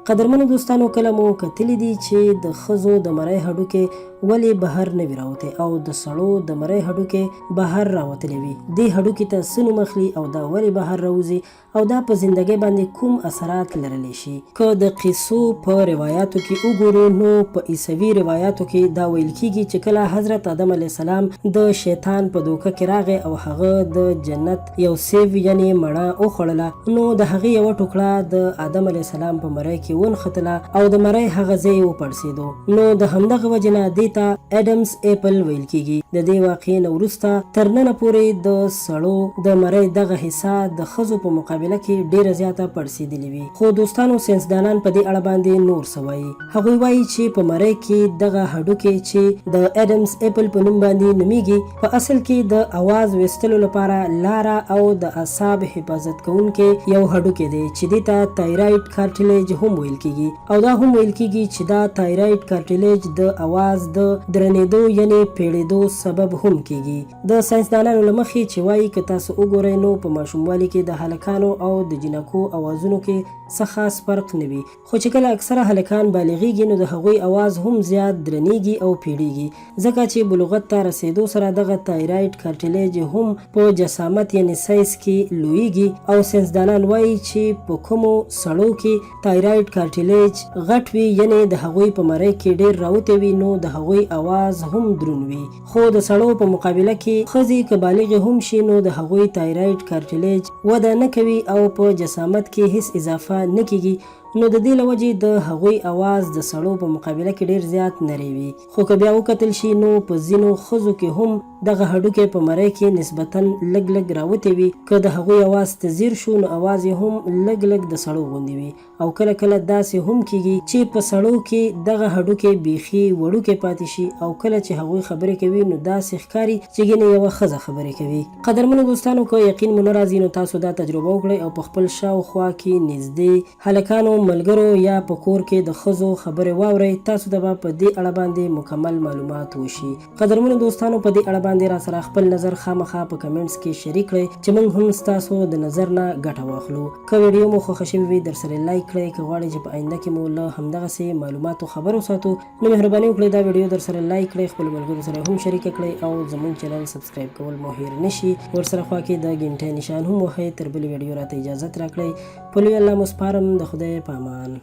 قدرمنو دوستانو کله مو کتلی دي چې د ښځو د مرۍ هډوکې ولې بهر نه وي راوتی او د سړو د مرۍ هډوکې بهر راوتلی وي. دې هډوکي ته څه نوم اخلي او دا ولې بهر راوځي او دا په زندګۍ باندې کوم اثرات لرلی شي. که د قصو په روایاتو کې وګورو نو په عیسوي روایاتو کې دا ویل کیږي چې کله حضرت آدم علیه السلام د شیطان په دوکه کې راغی او هغه د جنت یو سیب یعنی مڼه وخوړله نو د هغې یوه ټوکړه د آدم علیه السلام په مرۍ کې ونښتله او د مرۍ هغه ځای وپړسېدو. نو د همدغه وجې نه دې ته اډمز ایپل ویل کیږي. د دې واقعې نه وروسته تر ننه پورې د سړو د مرۍ دغه حصه د ښځو په مقابله کې ډیره زیاته پړسېدلې وي. خو دوستانو ساینسدانان په دې اړه باندې نور څه وایي. هغوی وایي چې په مرۍ کې دغه هډوکي چې د اډمز ایپل په نوم باندې نومیږي په اصل کې د اواز ویستلو لپاره لاره او د اعصاب حفاظت کوونکی یو هډوکی دی چې دې ته تایراید کارټلیج هم ویل کیږي او دا هم ویل کیږي چې دا تایراید کارټلیج د اواز د درنېدو یعنی پیړېدو سبب هم کیږي. د ساینسدانانو له مخې چې وایي که تاسو وګورئ نو په ماشوموالي کې د هلکانو او د جنکو اوازونو کې څه خاص فرق نه وي خو چې کله اکثره هلکان بالغیږي نو د هغوی اواز هم زیات درنیږي او پیړیږي ځکه چې بلوغت ته رسېدو سره دغه تایراید کارټلیج هم په جسامت یعنی سایز کې لویږي او ساینسدانان وایي چې په کومو سړو کې تایراید کارټلیج غټ وي یعنی د هغوی په مرۍ کې ډیر راوتی وي نو د هغوی اواز هم دروند وي. خو د سړو په مقابله کې ښځې که بالغې هم شي نو د هغوی تایراید کارټلیج وده نه کوي او په جسامت کې هیڅ اضافه نه کیږي نو د دې له وجې د هغوی اواز د سړو په مقابله کې ډیر زیات نری وي. خو که بیا وکتل شي نو په ځینو ښځو کې هم دغه هډوکی په مرۍ کې نسبتا لږ لږ راوتی وي. که د هغوی اواز تزیر شو نو اواز یې هم لږ لږ د سړو غوندې وي او کله کله داسې هم کیږي چې په سړو کې دغه هډوکی بیخي وړوکی پاتې شي او کله چې هغوی خبرې کوي نو داسې ښکاري چې ګینې یوه ښځه خبرې کوي. قدرمنو دوستانو که یقین مو نه راځي نو تاسو دا تجربه وکړئ او په خپل شاوخوا کې نږدې هلکانو ملګرو یا په کور کې د ښځو خبرې واورئ. تاسو ته به په دې اړه باندې مکمل معلومات وشي. قدرمنو دوستانو په دې اړه باندې را سره خپل نظر خامخا په کمنټس کې شریک کړئ چې موږ هم ستاسو د نظر نه ګټه واخلو. که ویډیو مو خوښه شوې وي در سره لایک کړئ. که غواړئ چې په آینده کې مو له همدغسې معلوماتو خبر وساتو نو مهرباني وکړئ دا ویډیو در سره لایک کړئ، خپلو ملګرو سره هم شریکه کړئ او زموږ چینل سبسکرایب کول مو هیر نشي. ورسره خوا کې د ګنټۍ نشان هم وهئ. تر بلې ویډیو راته اجازت راکړئ. په لوی الله مو سپارم. د خدای په امان.